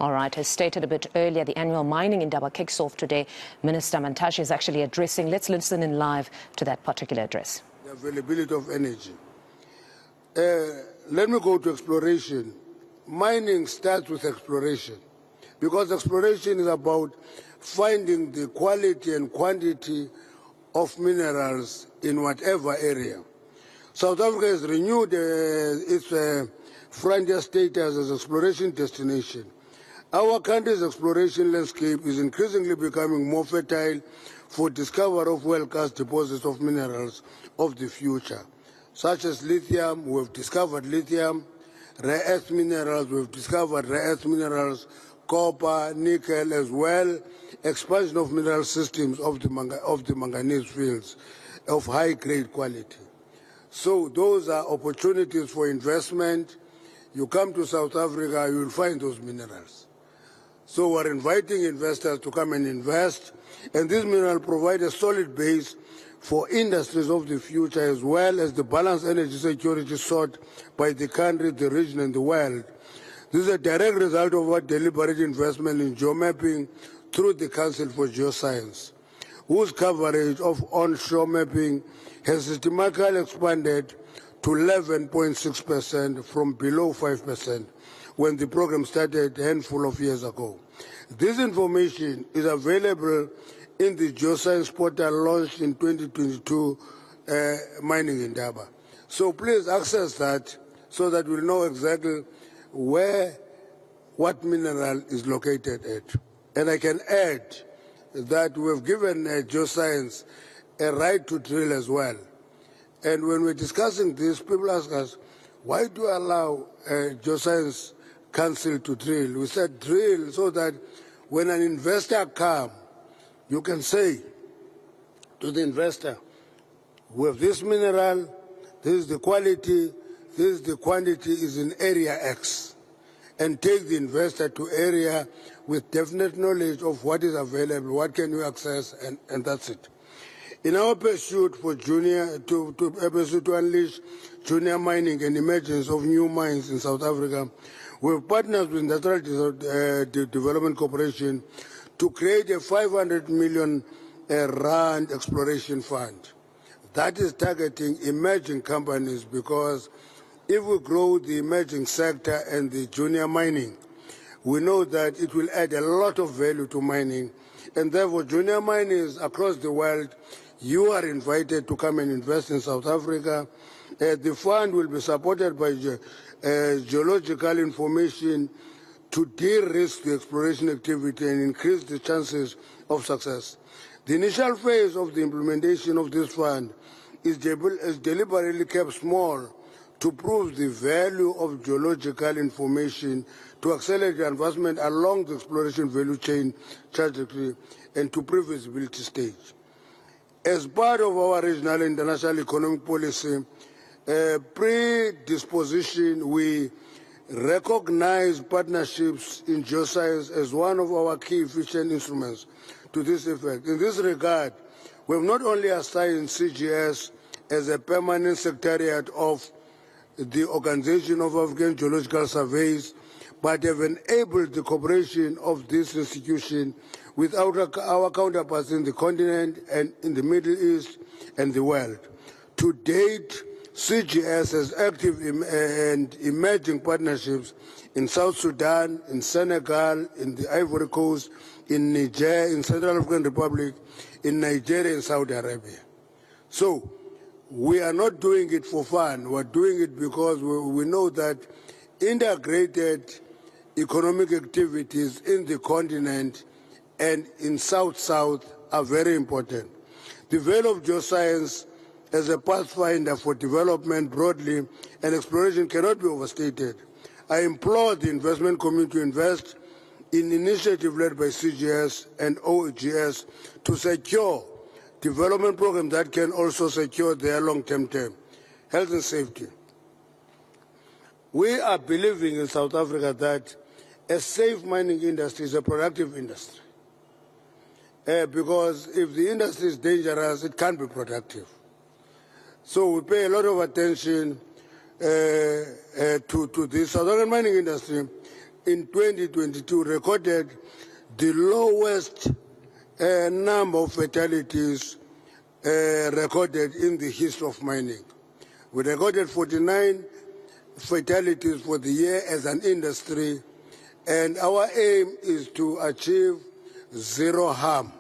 All right, as stated a bit earlier, the annual mining Indaba kicks off today. Minister Mantashe is actually addressing. Let's listen in live to that particular address. The availability of energy. Let me go to exploration. Mining starts with exploration because exploration is about finding the quality and quantity of minerals in whatever area. South Africa has renewed its frontier status as exploration destination. Our country's exploration landscape is increasingly becoming more fertile for discovery of world-class deposits of minerals of the future, such as lithium. We've discovered lithium, rare earth minerals. We've discovered rare earth minerals, copper, nickel, as well. Expansion of mineral systems of the manganese fields of high-grade quality. So those are opportunities for investment. You come to South Africa, you will find those minerals. So we're inviting investors to come and invest, and this mineral provide a solid base for industries of the future, as well as the balanced energy security sought by the country, the region, and the world. This is a direct result of our deliberate investment in geomapping through the Council for Geoscience, whose coverage of onshore mapping has systematically expanded to 11.6% from below 5% when the program started a handful of years ago. This information is available in the Geoscience portal launched in 2022, Mining Indaba. So please access that so that we'll know exactly what mineral is located at. And I can add that we've given Geoscience a right to drill as well. And when we're discussing this, people ask us, why do you allow Geoscience Council to drill? We said drill so that when an investor comes, you can say to the investor, we have this mineral, this is the quality, this is the quantity, is in area X. And take the investor to area with definite knowledge of what is available, what can you access, and that's it. In our pursuit for to unleash junior mining and emergence of new mines in South Africa, we've partnered with Industrial Development Corporation to create a 500 million rand exploration fund. That is targeting emerging companies, because if we grow the emerging sector and the junior mining, we know that it will add a lot of value to mining, and therefore junior miners across the world, you are invited to come and invest in South Africa. The fund will be supported by geological information to de-risk the exploration activity and increase the chances of success. The initial phase of the implementation of this fund is deliberately kept small to prove the value of geological information, to accelerate the advancement along the exploration value chain trajectory, and to pre-feasibility stage. As part of our regional and international economic policy predisposition, we recognize partnerships in geoscience as one of our key efficient instruments to this effect. In this regard, we have not only assigned CGS as a permanent secretariat of the Organization of African Geological Surveys, but have enabled the cooperation of this institution with our counterparts in the continent and in the Middle East and the world. To date, CGS has active and emerging partnerships in South Sudan, in Senegal, in the Ivory Coast, in Niger, in Central African Republic, in Nigeria, and Saudi Arabia. So we are not doing it for fun. We're doing it because we know that integrated economic activities in the continent and in South-South are very important. The value of geoscience as a pathfinder for development broadly and exploration cannot be overstated. I implore the investment community to invest in initiatives led by CGS and OGS to secure development programs that can also secure their long-term health and safety. We are believing in South Africa that a safe mining industry is a productive industry. Because if the industry is dangerous, it can't be productive. So we pay a lot of attention to the South African mining industry in 2022 recorded the lowest number of fatalities recorded in the history of mining. We recorded 49 fatalities for the year as an industry, and our aim is to achieve zero harm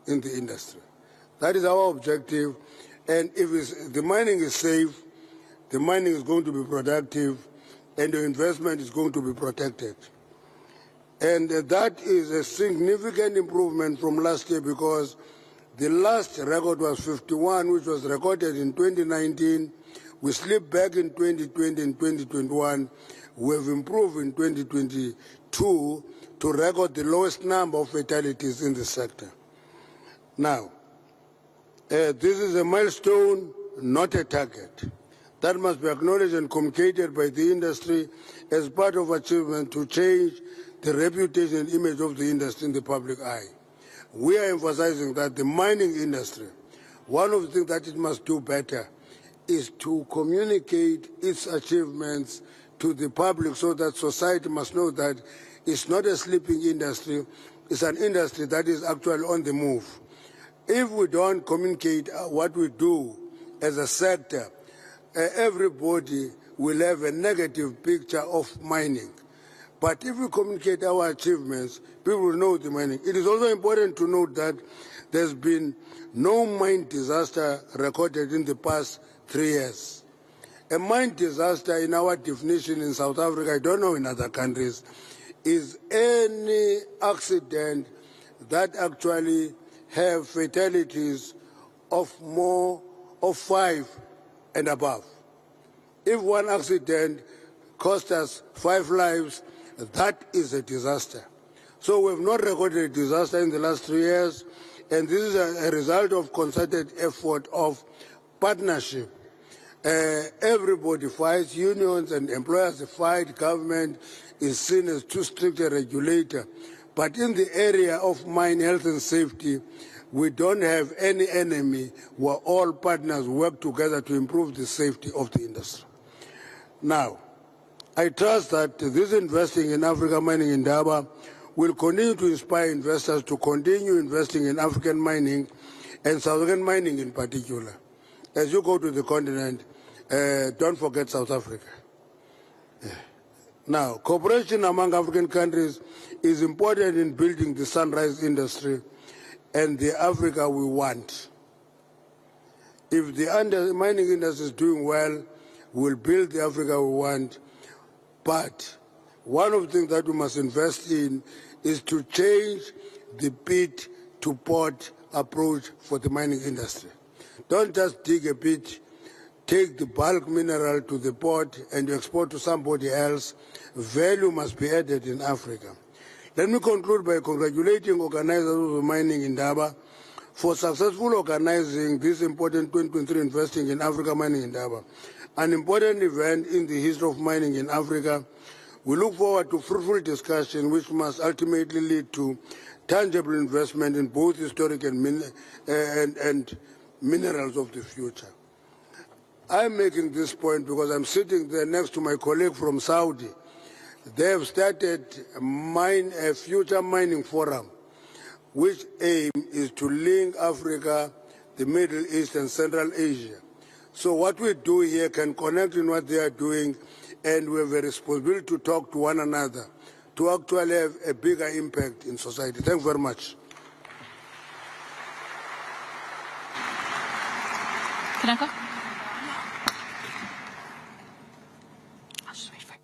in the industry. That is our objective, and if the mining is safe, the mining is going to be productive, and the investment is going to be protected. And that is a significant improvement from last year, because the last record was 51, which was recorded in 2019. We slipped back in 2020 and 2021. We have improved in 2022 to record the lowest number of fatalities in the sector. Now, this is a milestone, not a target. That must be acknowledged and communicated by the industry as part of achievement to change the reputation and image of the industry in the public eye. We are emphasizing that the mining industry, one of the things that it must do better is to communicate its achievements to the public, so that society must know that it's not a sleeping industry, it's an industry that is actually on the move. If we don't communicate what we do as a sector, everybody will have a negative picture of mining. But if we communicate our achievements, people will know the mining. It is also important to note that there's been no mine disaster recorded in the past 3 years. A mine disaster, in our definition in South Africa, I don't know in other countries, is any accident that actually have fatalities of 5 and above. If one accident cost us 5 lives, that is a disaster. So we have not recorded a disaster in the last 3 years, and this is a result of concerted effort of partnership. Everybody fights, unions and employers fight, government is seen as too strict a regulator. But in the area of mine health and safety, we don't have any enemy, where all partners work together to improve the safety of the industry. Now, I trust that this investing in African mining in Indaba will continue to inspire investors to continue investing in African mining and South African mining in particular. As you go to the continent, don't forget South Africa. Now, cooperation among African countries is important in building the sunrise industry and the Africa we want. If the mining industry is doing well, we'll build the Africa we want. But one of the things that we must invest in is to change the pit to port approach for the mining industry. Don't just dig a pit, take the bulk mineral to the port and export to somebody else. Value must be added in Africa. Let me conclude by congratulating organizers of mining in Indaba for successfully organizing this important 2023 Investing in Africa Mining in Indaba, an important event in the history of mining in Africa. We look forward to fruitful discussion which must ultimately lead to tangible investment in both historic and minerals of the future. I'm making this point because I'm sitting there next to my colleague from Saudi. They have started a future mining forum, which aim is to link Africa, the Middle East and Central Asia. So what we do here can connect in what they are doing, and we have a responsibility to talk to one another to actually have a bigger impact in society. Thank you very much. Can I go? I'll just wait for it.